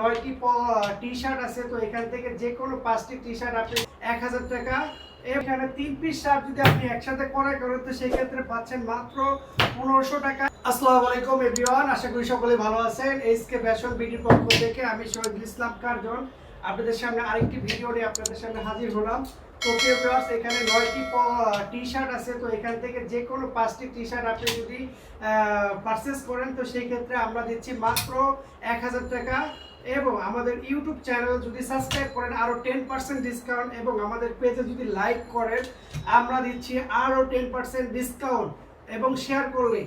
9টি T shirt আছে। তো এখান থেকে যে কোনো 5টি টি শার্ট আপনি 1000 টাকা। এখানে 3 পিস শার্ট যদি আপনি একসাথে ক্রয় করেন তো সেই ক্ষেত্রে পাচ্ছেন মাত্র 1500 টাকা। আসসালামু আলাইকুম এভরিওয়ান, আশা করি সকলে ভালো আছেন। এসকে ফ্যাশন বিডির পক্ষ থেকে আমি শহীদুল ইসলাম কার্জন আপনাদের সামনে আরেকটি ভিডিও নিয়ে আপনাদের সামনে হাজির হলাম। তো ভিউয়ার্স, এখানে 9টি টি শার্ট আছে। তো এখান থেকে যে কোনো 5টি টি শার্ট আপনি যদি পারচেজ করেন তো সেই ক্ষেত্রে আমরা দিচ্ছি মাত্র 1000 টাকা। এবং আমাদের ইউটিউব চ্যানেল যদি সাবস্ক্রাইব করেন আরও 10% ডিসকাউন্ট, এবং আমাদের পেজে যদি লাইক করেন আমরা দিচ্ছি আরও 10% ডিসকাউন্ট এবং শেয়ার করলে।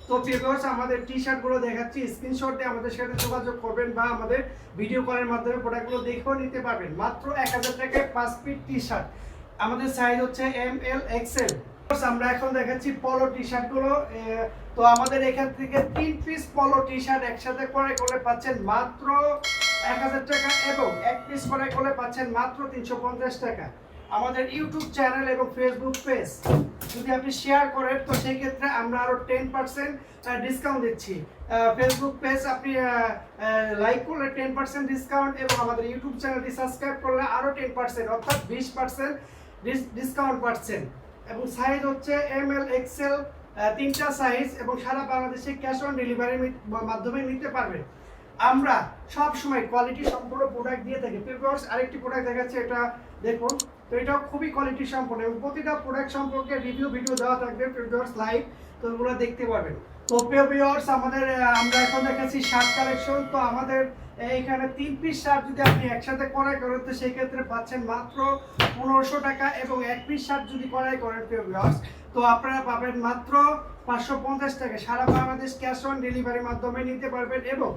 তো ভিউয়ার্স, আমাদের টি শার্টগুলো দেখাচ্ছি, স্ক্রিনশট দিয়ে আমাদের সাথে যোগাযোগ করবেন বা আমাদের ভিডিও কলের মাধ্যমে প্রোডাক্টগুলো দেখেও নিতে পারবেন। মাত্র 1000 টাকায় 5 পিস টি শার্ট, আমাদের সাইজ হচ্ছে ML XL। আমরা এখন দেখাচ্ছি পলো টি শার্টগুলো। তো আমাদের এখান থেকে 3 পিস পলো টি শার্ট একসাথে ক্রয় করলে পাচ্ছেন মাত্র 1000 টাকা, এবং 1 পিস ক্রয় করলে পাচ্ছেন মাত্র 350 টাকা। আমাদের ইউটিউব চ্যানেল এবং ফেসবুক পেজ যদি আপনি শেয়ার করেন তো সেই ক্ষেত্রে আমরা আরও 10% ডিসকাউন্ট দিচ্ছি। ফেসবুক পেজ আপনি লাইক করলে 10% ডিসকাউন্ট, এবং আমাদের ইউটিউব চ্যানেলটি সাবস্ক্রাইব করলে আরও 10%, অর্থাৎ 20% ডিসকাউন্ট পাচ্ছেন। এবং সাইজ হচ্ছে ML XL, 3টা সাইজ, এবং সারা বাংলাদেশে ক্যাশ অন ডেলিভারির মাধ্যমে নিতে পারবেন। আমরা সব সময় কোয়ালিটি সম্পূর্ণ প্রোডাক্ট দিয়ে থাকি। ভিউয়ার্স, আরেকটি প্রোডাক্ট দেখাচ্ছি, এটা দেখুন। তো এটা খুবই কোয়ালিটি সম্পন্ন, এবং প্রতিটা প্রোডাক্ট সম্পর্কে রিভিউ ভিডিও দেওয়া থাকবে ভিউয়ার্স লাইভ, তো ওগুলো দেখতে পারবেন। তো ভিউয়ার্স, আমরা এখন দেখাচ্ছি শার্ট কালেকশন। তো আমাদের এইখানে 3 পিস শার্ট যদি আপনি একসাথে ক্রয় করেন তো সেই ক্ষেত্রে পাচ্ছেন মাত্র 1500 টাকা, এবং 1 পিস শার্ট যদি ক্রয় করেন ভিউয়ার্স তো আপনারা পাবেন মাত্র 550 টাকা। সারা বাংলাদেশ ক্যাশ অন ডেলিভারির মাধ্যমে নিতে পারবেন। এবং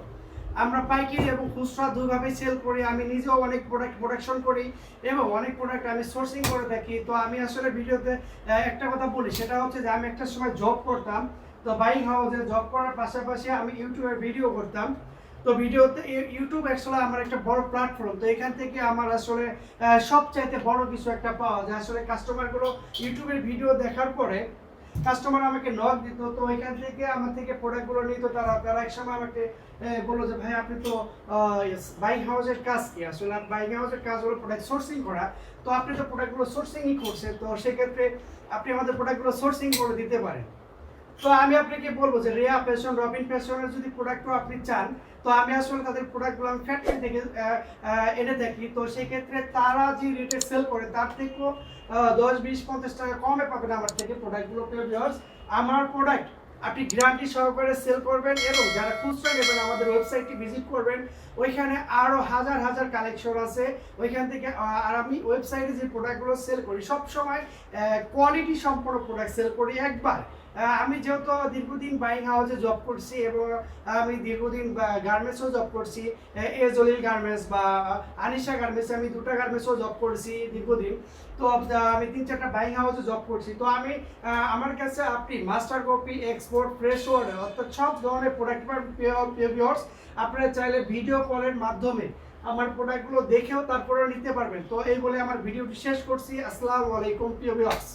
আমরা পাইকারি এবং খুচরা দুইভাবে সেল করি। আমি নিজেও অনেক প্রোডাক্ট প্রোডাকশন করি এবং অনেক প্রোডাক্ট আমি সোর্সিং করে থাকি। তো আমি আসলে ভিডিওতে একটা কথা বলি, সেটা হচ্ছে যে আমি একটা সময় জব করতাম। তো বাইং হাউসে জব করার পাশাপাশি আমি ইউটিউবে ভিডিও করতাম। তো ভিডিওতে ইউটিউব আসলে আমার একটা বড় প্ল্যাটফর্ম। তো এখান থেকে আমার আসলে সবচাইতে বড় কিছু একটা পাওয়া যায়। আসলে কাস্টমারগুলো ইউটিউবের ভিডিও দেখার পরে কাস্টমার আমাকে নক দিত, তো এখান থেকে আমার থেকে প্রোডাক্টগুলো নিত। তারা এক সময় আমাকে বললো যে ভাই আপনি তো বাইং হাউসের কাজ কি? আসলে বাইং হাউসের কাজ হলো প্রোডাক্ট সোর্সিং করা। তো আপনি তো প্রোডাক্টগুলো সোর্সিংই করছেন, তো সেক্ষেত্রে আপনি আমাদের প্রোডাক্টগুলো সোর্সিং করে দিতে পারেন। তো আমি আপনাকে বলবো যে রিয়া ফ্যাশন, রবিন ফ্যাশনের যদি প্রোডাক্টও আপনি চান তো আমি আসলে তাদের প্রোডাক্টগুলো আমি ফ্যাক্টরি থেকে এনে থাকি। তো সেক্ষেত্রে তারা যে রেটে সেল করে তার থেকেও 10, 20, 50 টাকা কমে পাবেন আমার থেকে প্রোডাক্টগুলো। ভিউয়ার্স, আমার প্রোডাক্ট আপনি গ্যারান্টি সহকারে সেল করবেন, এবং যারা খুচরা নেবেন আমাদের ওয়েবসাইটটি ভিজিট করবেন। ওইখানে আরও হাজার হাজার কালেকশন আছে ওইখান থেকে। আর আমি ওয়েবসাইটে যে প্রোডাক্টগুলো সেল করি সবসময় কোয়ালিটি সম্পন্ন প্রোডাক্ট সেল করি। একবার আমি যেহেতু দীর্ঘদিন বাইং হাউসে জব করছি, এবং আমি দীর্ঘদিন গার্মেন্টসও জব করছি, এ জলিল গার্মেন্টস বা আনিশা গার্মেন্টস, আমি 2টা গার্মেন্টসও জব করছি দীর্ঘদিন। তো আমি 3-4টা বাইং হাউসে জব করছি। তো আমি আমার কাছে আপনি master copy, export, fresh order, অর্থাৎ সব ধরনের প্রোডাক্ট ভিউয়ার্স আপনারা চাইলে ভিডিও কলের মাধ্যমে আমার প্রোডাক্টগুলো দেখেও তারপরেও নিতে পারবেন। তো এই বলে আমার ভিডিওটি শেষ করছি। আসসালামু আলাইকুম ভিউয়ার্স।